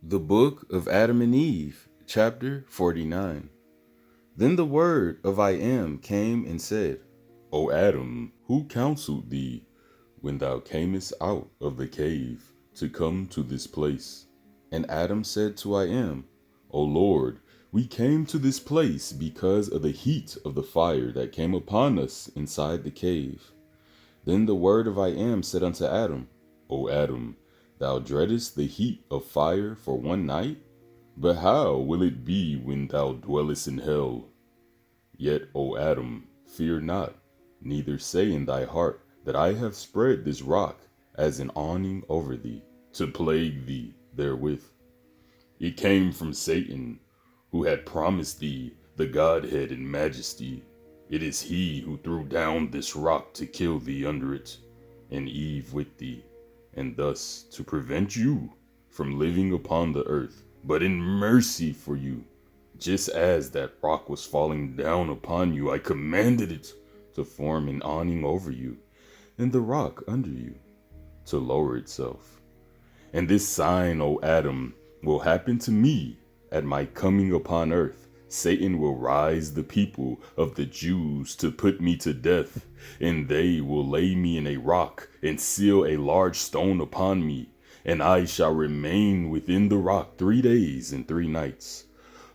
The Book of Adam and Eve, chapter 49. Then the word of I Am came and said, O Adam, who counseled thee when thou camest out of the cave to come to this place? And Adam said to I Am, O Lord, we came to this place because of the heat of the fire that came upon us inside the cave. Then the word of I Am said unto Adam, O Adam, thou dreadest the heat of fire for one night? But how will it be when thou dwellest in hell? Yet, O Adam, fear not, neither say in thy heart that I have spread this rock as an awning over thee, to plague thee therewith. It came from Satan, who had promised thee the Godhead and majesty. It is he who threw down this rock to kill thee under it, and Eve with thee, and thus to prevent you from living upon the earth. But in mercy for you, just as that rock was falling down upon you, I commanded it to form an awning over you, and the rock under you to lower itself. And this sign, O Adam, will happen to me at my coming upon earth. Satan will rise the people of the Jews to put me to death, and they will lay me in a rock and seal a large stone upon me, and I shall remain within the rock 3 days and 3 nights.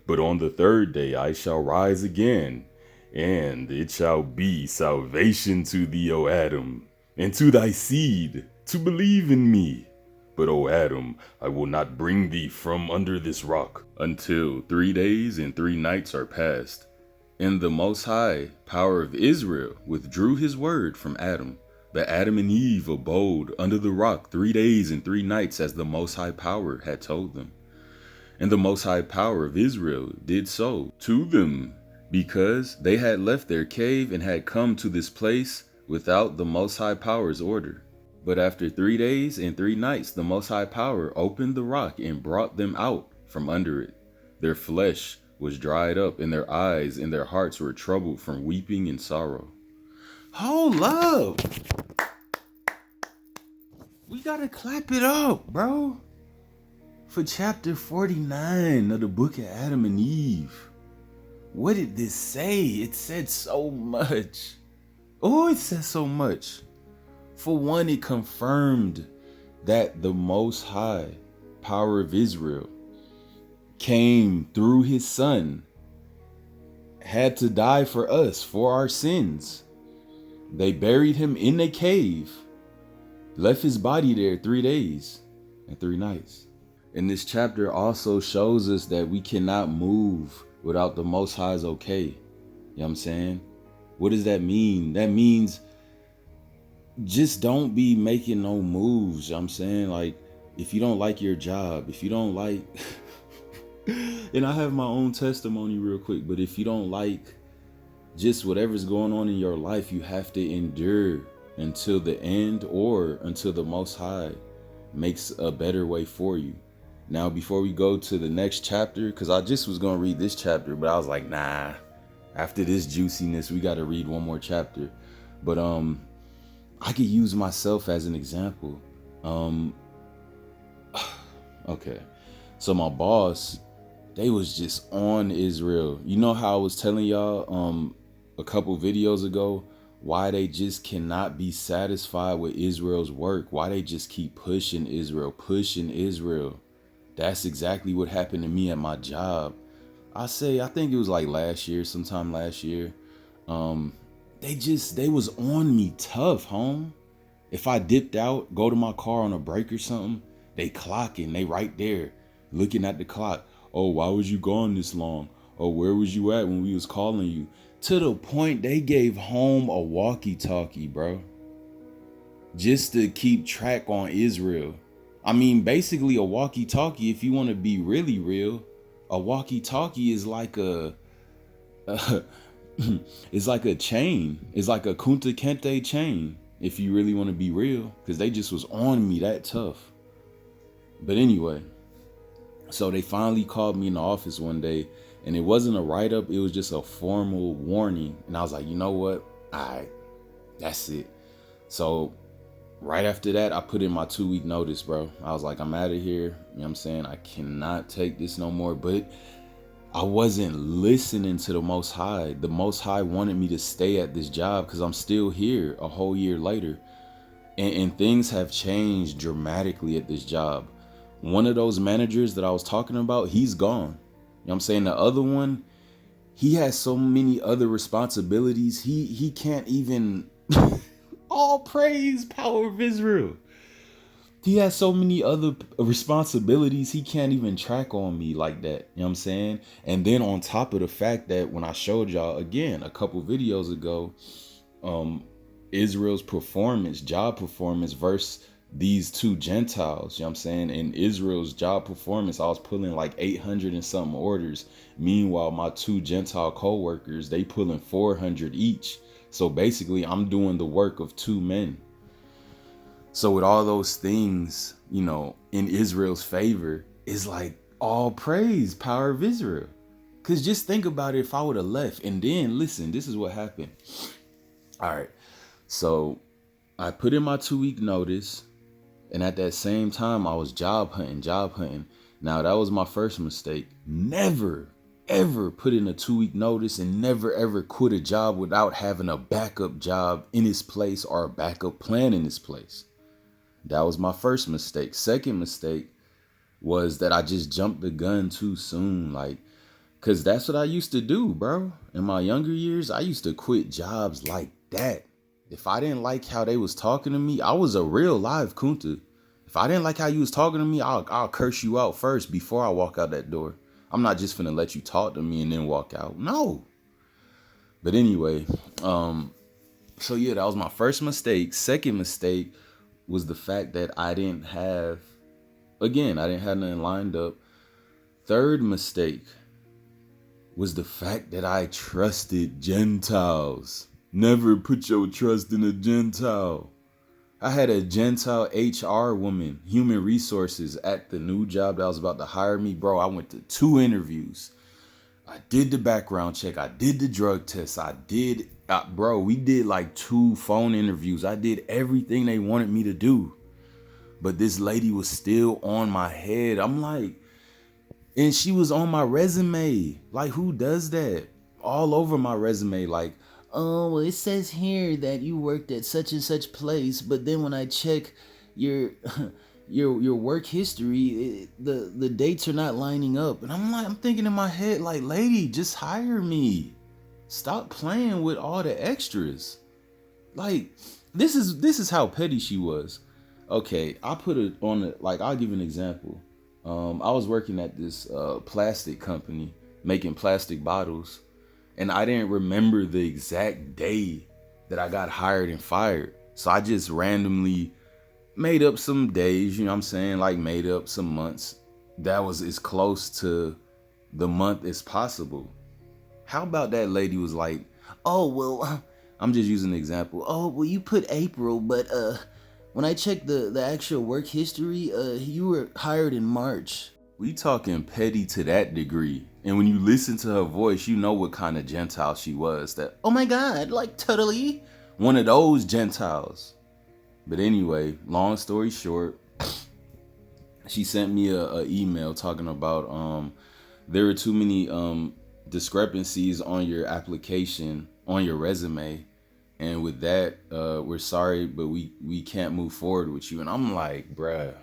But on the 3rd day I shall rise again, and it shall be salvation to thee, O Adam, and to thy seed to believe in me. But, O Adam, I will not bring thee from under this rock until 3 days and 3 nights are past. And the Most High power of Israel withdrew his word from Adam. But Adam and Eve abode under the rock 3 days and 3 nights, as the Most High power had told them. And the Most High power of Israel did so to them, because they had left their cave and had come to this place without the Most High power's order. But after 3 days and 3 nights, the Most High power opened the rock and brought them out from under it. Their flesh was dried up, and their eyes and their hearts were troubled from weeping and sorrow. Hold up! We gotta clap it up, bro. For chapter 49 of the book of Adam and Eve. What did this say? It said so much. Oh, it said so much. For one, it confirmed that the Most High power of Israel came through his son, had to die for us, for our sins. They buried him in a cave, left his body there 3 days and 3 nights. And this chapter also shows us that we cannot move without the Most High's okay. You know what I'm saying? What does that mean? That means just don't be making no moves. You know what I'm saying? Like, if you don't like your job, if you don't like, and I have my own testimony real quick, but if you don't like just whatever's going on in your life, you have to endure until the end, or until the Most High makes a better way for you. Now, before we go to the next chapter, because I just was going to read this chapter, but I was like, nah, after this juiciness, we got to read one more chapter. But I could use myself as an example. Okay, so my boss, they was just on Israel. You know how I was telling y'all a couple videos ago why they just cannot be satisfied with Israel's work, why they just keep pushing Israel. That's exactly what happened to me at my job. I think it was like sometime last year. They was on me tough, home. If I dipped out, go to my car on a break or something, they clocking, they right there, looking at the clock. Oh, why was you gone this long? Oh, where was you at when we was calling you? To the point they gave home a walkie-talkie, bro. Just to keep track on Israel. I mean, basically a walkie-talkie, if you want to be really real, a walkie-talkie is like it's like a chain. It's like a Kunta Kinte chain, if you really want to be real, because they just was on me that tough. But anyway, so they finally called me in the office one day, and it wasn't a write-up, it was just a formal warning. And I was like, you know what? All right, that's it. So right after that, I put in my 2-week notice, bro. I was like, I'm out of here. You know what I'm saying? I cannot take this no more. But I wasn't listening to the Most High. The Most High wanted me to stay at this job because I'm still here a whole year later. And things have changed dramatically at this job. One of those managers that I was talking about, he's gone. You know what I'm saying? The other one, he has so many other responsibilities. He can't even all praise, power of Israel. He has so many other responsibilities, he can't even track on me like that. You know what I'm saying? And then on top of the fact that when I showed y'all again a couple videos ago, Israel's performance, job performance versus these two Gentiles, you know what I'm saying? In Israel's job performance, I was pulling like 800 and something orders. Meanwhile, my two Gentile co-workers, they pulling 400 each. So basically, I'm doing the work of two men. So with all those things, you know, in Israel's favor, is like all praise, power of Israel. Because just think about it, if I would have left. And then, listen, this is what happened. All right. So I put in my 2-week notice. And at that same time, I was job hunting. Now, that was my first mistake. Never, ever put in a 2-week notice and never, ever quit a job without having a backup job in its place or a backup plan in its place. That was my first mistake. Second mistake was that I just jumped the gun too soon. Like, cause that's what I used to do, bro. In my younger years, I used to quit jobs like that. If I didn't like how they was talking to me, I was a real live kunta. If I didn't like how you was talking to me, I'll curse you out first before I walk out that door. I'm not just finna let you talk to me and then walk out. No. But anyway, so yeah, that was my first mistake. Second mistake was the fact that I didn't have nothing lined up. Third mistake was the fact that I trusted Gentiles. Never put your trust in a Gentile. I had a Gentile HR woman, human resources, at the new job that was about to hire me. Bro, I went to 2 interviews. I did the background check. I did the drug test. We did like 2 phone interviews. I did everything they wanted me to do. But this lady was still on my head. I'm like, and she was on my resume. Like, who does that? All over my resume. Like, oh, well, it says here that you worked at such and such place. But then when I check your work history, the dates are not lining up. And I'm thinking in my head, like, lady, just hire me. Stop playing with all the extras. Like, this is how petty she was. Okay, I put it on the, like, I'll give you an example. I was working at this plastic company making plastic bottles, and I didn't remember the exact day that I got hired and fired. So I just randomly made up some days, you know what I'm saying? Like, made up some months that was as close to the month as possible. How about that lady was like, oh, well, I'm just using an example. Oh, well, you put April, but when I checked the actual work history, you were hired in March. We talking petty to that degree. And when you listen to her voice, you know what kind of Gentile she was. That, oh my God, like totally one of those Gentiles. But anyway, long story short, she sent me a email talking about there are too many discrepancies on your application, on your resume, and with that we're sorry, but we can't move forward with you. And I'm like, bruh.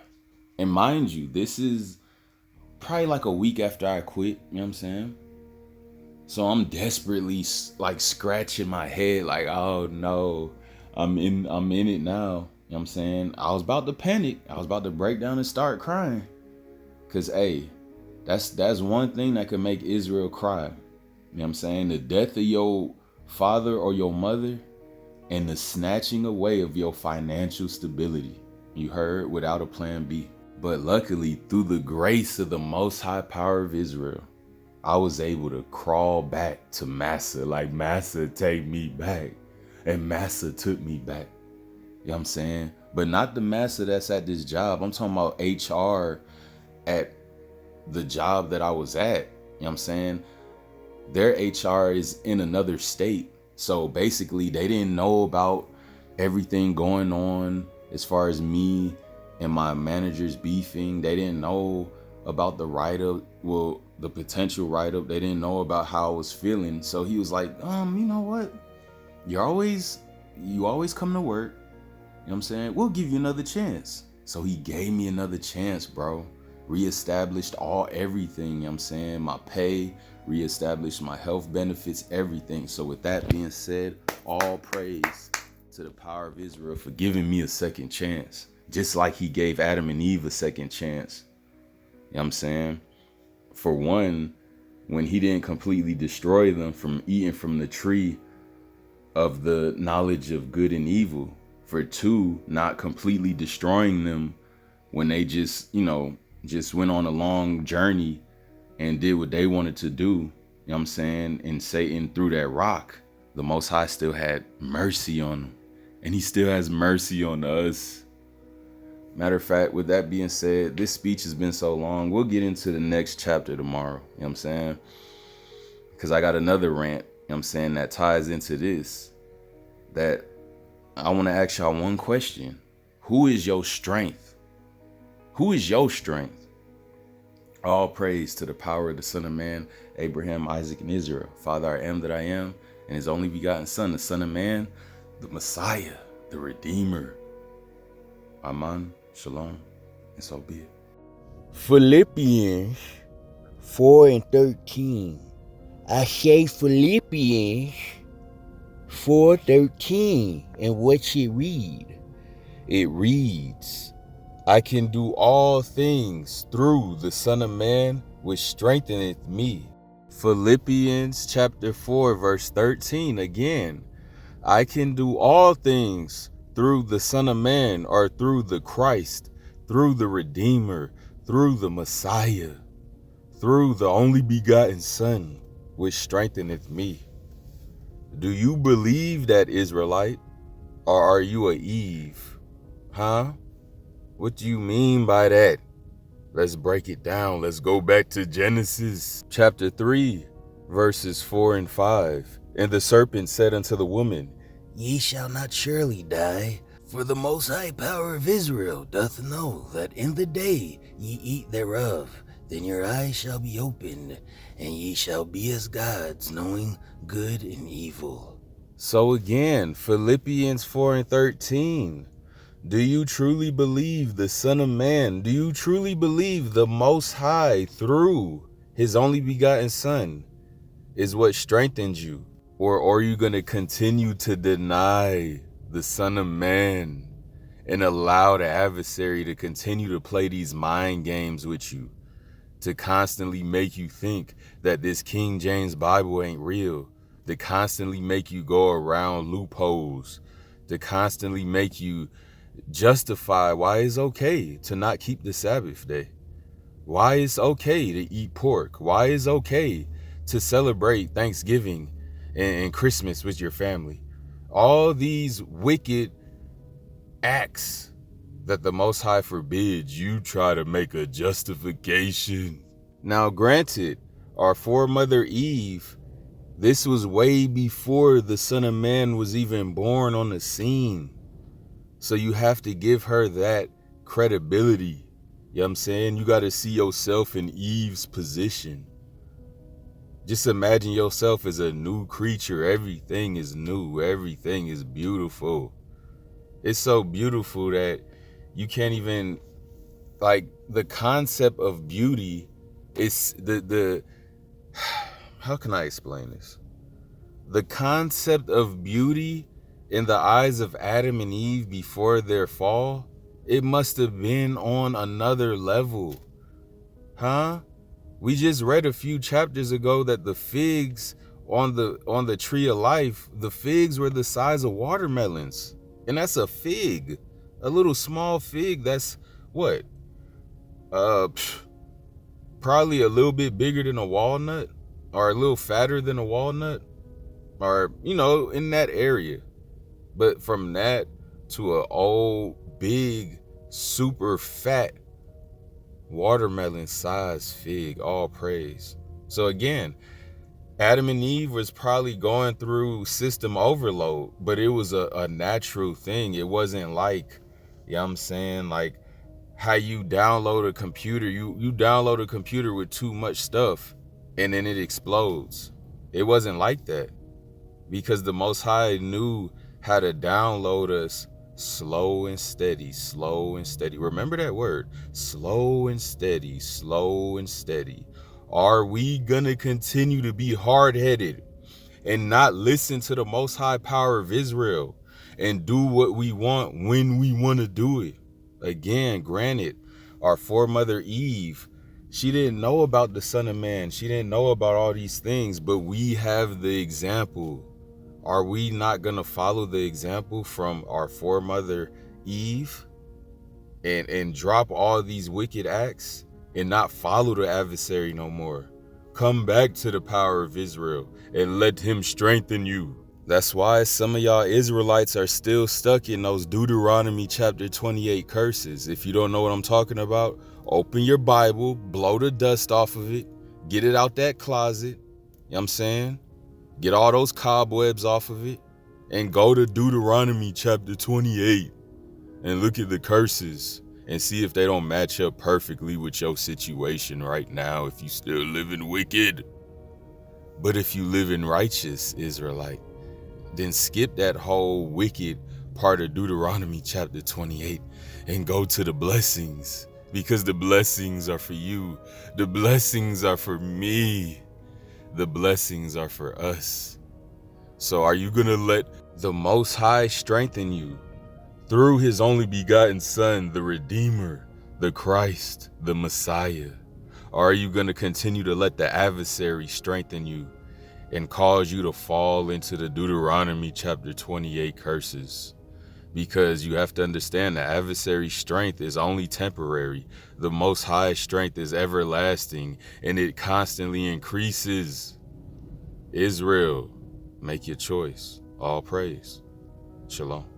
And mind you, this is probably like a week after I quit, you know what I'm saying? So I'm desperately like scratching my head like, oh no, I'm in it now. You know what I'm saying? I was about to panic. I was about to break down and start crying. Cause hey, that's one thing that could make Israel cry. You know what I'm saying? The death of your father or your mother and the snatching away of your financial stability. You heard? Without a plan B. But luckily, through the grace of the Most High power of Israel, I was able to crawl back to Massa. Like, Massa take me back. And Massa took me back. You know what I'm saying? But not the Massa that's at this job. I'm talking about HR at the job that I was at. You know what I'm saying? Their HR is in another state. So basically, they didn't know about everything going on As far as me and my managers beefing, they didn't know about the write-up, well, the potential write-up. They didn't know about how I was feeling. So he was like, you know what? You always come to work. You know what I'm saying? We'll give you another chance. So he gave me another chance, bro. Reestablished everything, you know what I'm saying? My pay, reestablished my health benefits, everything. So with that being said, all praise to the power of Israel for giving me a second chance. Just like he gave Adam and Eve a second chance. You know what I'm saying? For one, when he didn't completely destroy them from eating from the tree of the knowledge of good and evil. For two, not completely destroying them when they just went on a long journey and did what they wanted to do. You know what I'm saying? And Satan threw that rock. The Most High still had mercy on them. And he still has mercy on us. Matter of fact, with that being said, this speech has been so long. We'll get into the next chapter tomorrow. You know what I'm saying? Because I got another rant, you know what I'm saying, that ties into this. That I want to ask y'all one question. Who is your strength? Who is your strength? All praise to the power of the Son of Man, Abraham, Isaac, and Israel. Father, I am that I am, and his only begotten Son, the Son of Man, the Messiah, the Redeemer. Amen, Shalom, and so be it. Philippians 4:13. I say Philippians 4:13, and what you read? It reads, I can do all things through the Son of Man, which strengtheneth me. Philippians chapter 4, verse 13 again. I can do all things through the Son of Man, or through the Christ, through the Redeemer, through the Messiah, through the only begotten Son, which strengtheneth me. Do you believe that, Israelite? Or are you a Eve? Huh? What do you mean by that? Let's break it down. Let's go back to Genesis chapter 3, verses 4 and 5. And the serpent said unto the woman, Ye shall not surely die, for the most high power of Israel doth know that in the day ye eat thereof, then your eyes shall be opened, and ye shall be as gods, knowing good and evil. So again, Philippians 4:13. Do you truly believe the Son of Man? Do you truly believe the Most High through his only begotten Son is what strengthens you? Or are you going to continue to deny the Son of Man and allow the adversary to continue to play these mind games with you, to constantly make you think that this King James Bible ain't real, to constantly make you go around loopholes, to constantly make you justify why it's okay to not keep the Sabbath day, why it's okay to eat pork, why it's okay to celebrate Thanksgiving and Christmas with your family. All these wicked acts that the Most High forbids, you try to make a justification. Now granted, our foremother Eve, this was way before the Son of Man was even born on the scene. So you have to give her that credibility. You know what I'm saying? You got to see yourself in Eve's position. Just imagine yourself as a new creature. Everything is new. Everything is beautiful. It's so beautiful that you can't even, like, the concept of beauty is how can I explain this? The concept of beauty in the eyes of Adam and Eve before their fall, it must have been on another level. Huh? We just read a few chapters ago that the figs on the tree of life, the figs were the size of watermelons. And that's a fig. A little small fig, that's what? Probably a little bit bigger than a walnut, or a little fatter than a walnut, or, in that area. But from that to an old, big, super fat watermelon sized fig, all praise. So again, Adam and Eve was probably going through system overload, but it was a natural thing. It wasn't like You know what I'm saying? Like how you download a computer, you download a computer with too much stuff and then it explodes. It wasn't like that, because the Most High knew how to download us slow and steady, slow and steady. Remember that word, slow and steady, slow and steady. Are we gonna continue to be hard-headed and not listen to the Most High power of Israel and do what we want when we want to do it? Again, granted, our foremother Eve, she didn't know about the Son of Man. She didn't know about all these things, but we have the example. Are we not going to follow the example from our foremother Eve and drop all these wicked acts and not follow the adversary no more? Come back to the power of Israel and let him strengthen you. That's why some of y'all Israelites are still stuck in those Deuteronomy chapter 28 curses. If you don't know what I'm talking about, open your Bible, blow the dust off of it, get it out that closet. You know what I'm saying? Get all those cobwebs off of it and go to Deuteronomy chapter 28 and look at the curses and see if they don't match up perfectly with your situation right now if you still living wicked. But if you live in righteous, Israelite, then skip that whole wicked part of Deuteronomy chapter 28 and go to the blessings, because the blessings are for you. The blessings are for me. The blessings are for us. So are you going to let the Most High strengthen you through his only begotten Son, the Redeemer, the Christ, the Messiah? Or are you going to continue to let the adversary strengthen you and cause you to fall into the Deuteronomy chapter 28 curses? Because you have to understand the adversary's strength is only temporary. The Most High's strength is everlasting, and it constantly increases. Israel, make your choice. All praise. Shalom.